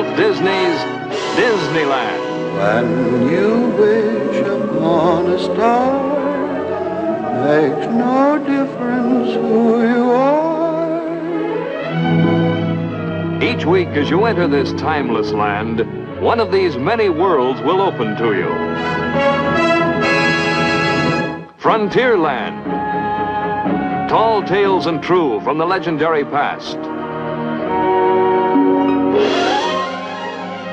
Walt Disney's Disneyland. When you wish upon a star, makes no difference who you are. Each week as you enter this timeless land, one of these many worlds will open to you. Frontierland. Tall tales and true from the legendary past.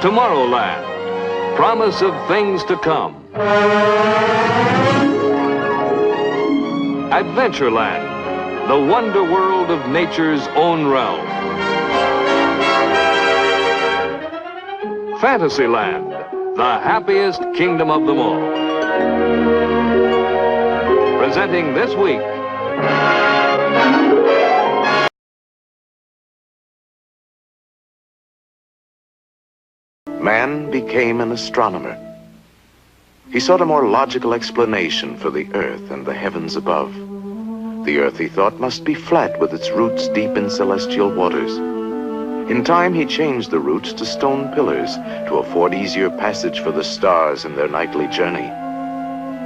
Tomorrowland. Promise of things to come. Adventureland. The wonder world of nature's own realm. Fantasyland. The happiest kingdom of them all. Presenting this week, Man became an astronomer. He sought a more logical explanation for the earth and the heavens above. The earth, he thought, must be flat with its roots deep in celestial waters. In time, he changed the roots to stone pillars to afford easier passage for the stars in their nightly journey.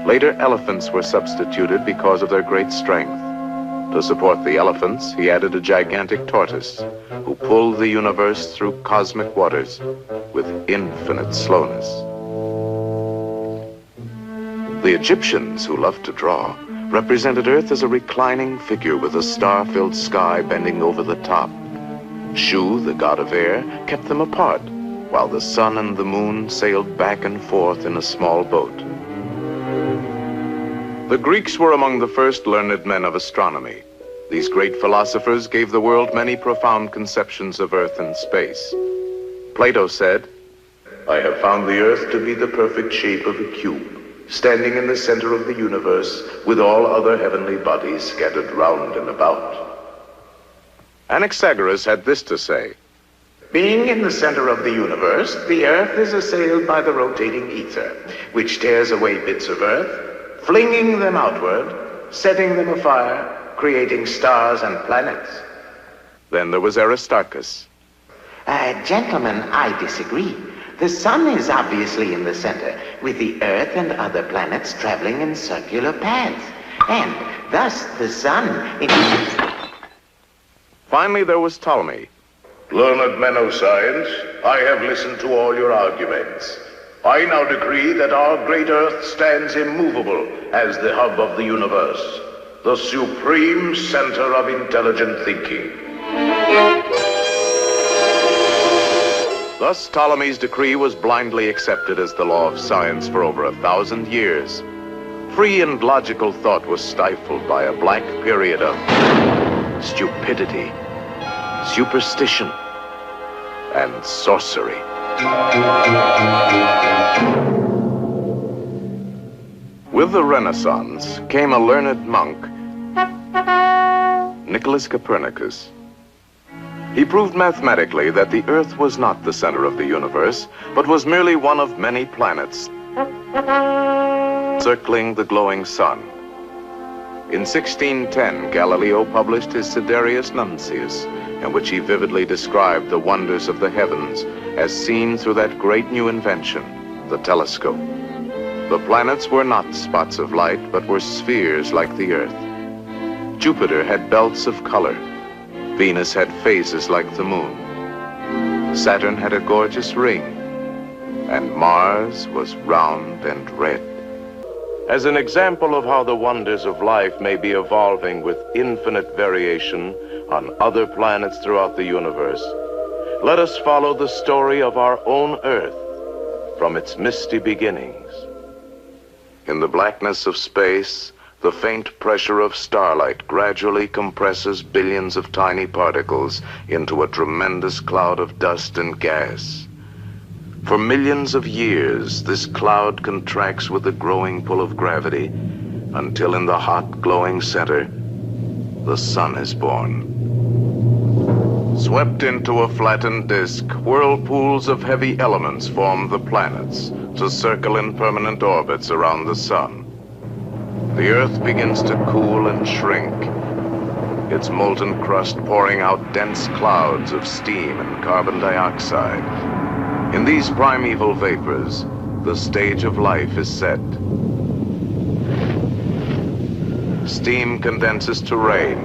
Later, elephants were substituted because of their great strength. To support the elephants, he added a gigantic tortoise who pulled the universe through cosmic waters with infinite slowness. The Egyptians, who loved to draw, represented Earth as a reclining figure with a star-filled sky bending over the top. Shu, the god of air, kept them apart, while the sun and the moon sailed back and forth in a small boat. The Greeks were among the first learned men of astronomy. These great philosophers gave the world many profound conceptions of Earth and space. Plato said, "I have found the Earth to be the perfect shape of a cube, standing in the center of the universe, with all other heavenly bodies scattered round and about." Anaxagoras had this to say, "Being in the center of the universe, the Earth is assailed by the rotating ether, which tears away bits of Earth, flinging them outward, setting them afire, creating stars and planets." Then there was Aristarchus. Gentlemen, I disagree. The sun is obviously in the center, with the Earth and other planets traveling in circular paths. And thus the sun... Finally, there was Ptolemy. "Learned men of science, I have listened to all your arguments. I now decree that our great Earth stands immovable as the hub of the universe, the supreme center of intelligent thinking." Thus, Ptolemy's decree was blindly accepted as the law of science for over 1,000 years. Free and logical thought was stifled by a black period of stupidity, superstition, and sorcery. With the Renaissance came a learned monk, Nicholas Copernicus. He proved mathematically that the Earth was not the center of the universe, but was merely one of many planets circling the glowing sun. In 1610, Galileo published his Sidereus Nuncius, in which he vividly described the wonders of the heavens as seen through that great new invention, the telescope. The planets were not spots of light, but were spheres like the Earth. Jupiter had belts of color. Venus had phases like the moon. Saturn had a gorgeous ring, and Mars was round and red. As an example of how the wonders of life may be evolving with infinite variation on other planets throughout the universe, let us follow the story of our own Earth from its misty beginnings. In the blackness of space, the faint pressure of starlight gradually compresses billions of tiny particles into a tremendous cloud of dust and gas. For millions of years, this cloud contracts with the growing pull of gravity until in the hot, glowing center, the sun is born. Swept into a flattened disk, whirlpools of heavy elements form the planets to circle in permanent orbits around the sun. The Earth begins to cool and shrink, its molten crust pouring out dense clouds of steam and carbon dioxide. In these primeval vapors, the stage of life is set. Steam condenses to rain.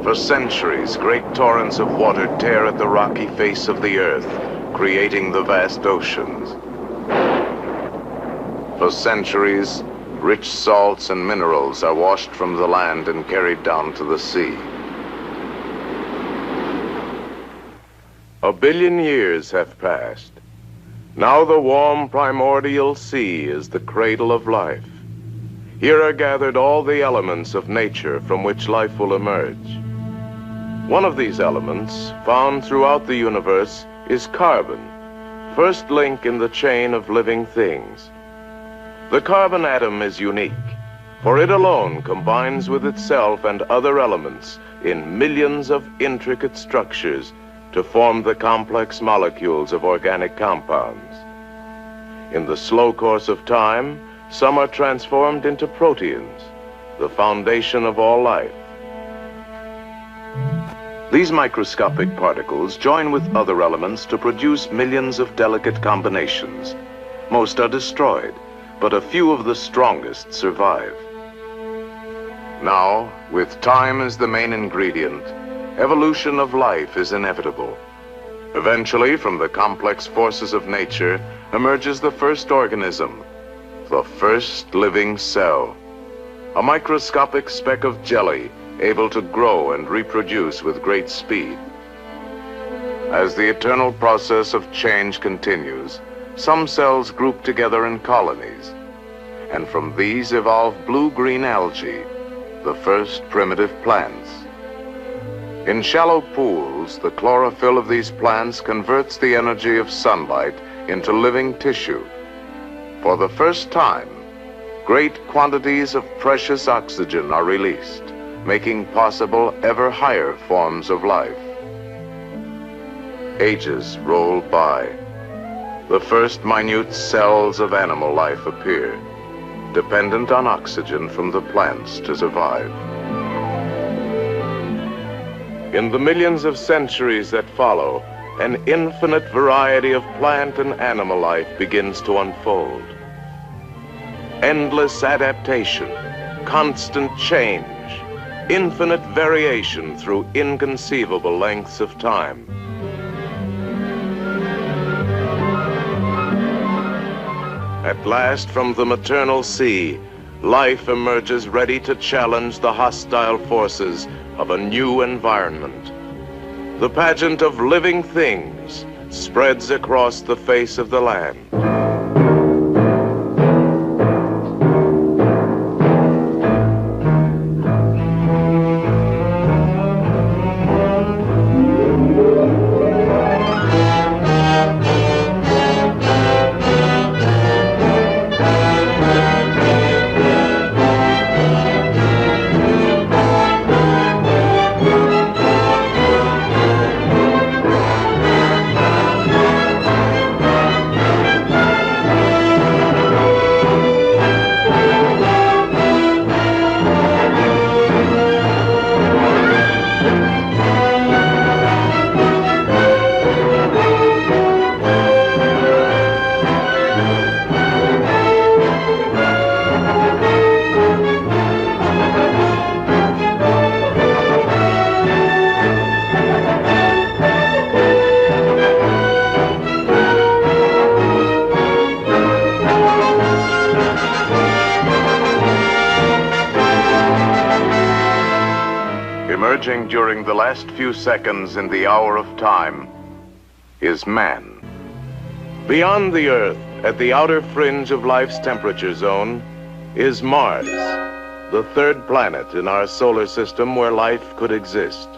For centuries, great torrents of water tear at the rocky face of the earth, creating the vast oceans. For centuries, rich salts and minerals are washed from the land and carried down to the sea. 1 billion years have passed. Now the warm primordial sea is the cradle of life. Here are gathered all the elements of nature from which life will emerge. One of these elements, found throughout the universe, is carbon, first link in the chain of living things. The carbon atom is unique, for it alone combines with itself and other elements in millions of intricate structures to form the complex molecules of organic compounds. In the slow course of time, some are transformed into proteins, the foundation of all life. These microscopic particles join with other elements to produce millions of delicate combinations. Most are destroyed, but a few of the strongest survive. Now, with time as the main ingredient, evolution of life is inevitable. Eventually, from the complex forces of nature, emerges the first organism, the first living cell, a microscopic speck of jelly able to grow and reproduce with great speed. As the eternal process of change continues, some cells group together in colonies, and from these evolve blue-green algae, the first primitive plants. In shallow pools, the chlorophyll of these plants converts the energy of sunlight into living tissue. For the first time, great quantities of precious oxygen are released, making possible ever higher forms of life. Ages roll by. The first minute cells of animal life appear, dependent on oxygen from the plants to survive. In the millions of centuries that follow, an infinite variety of plant and animal life begins to unfold. Endless adaptation, constant change, infinite variation through inconceivable lengths of time. At last, from the maternal sea, life emerges ready to challenge the hostile forces of a new environment. The pageant of living things spreads across the face of the land. Emerging during the last few seconds in the hour of time is man. Beyond the Earth, at the outer fringe of life's temperature zone, is Mars, the third planet in our solar system where life could exist.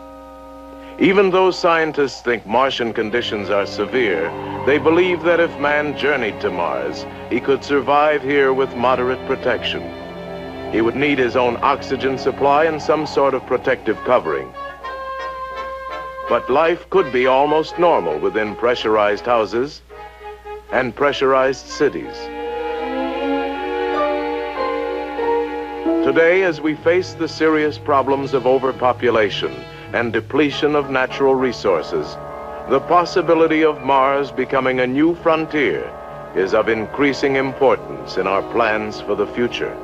Even though scientists think Martian conditions are severe, they believe that if man journeyed to Mars, he could survive here with moderate protection. He would need his own oxygen supply and some sort of protective covering. But life could be almost normal within pressurized houses and pressurized cities. Today, as we face the serious problems of overpopulation and depletion of natural resources, The possibility of Mars becoming a new frontier is of increasing importance in our plans for the future.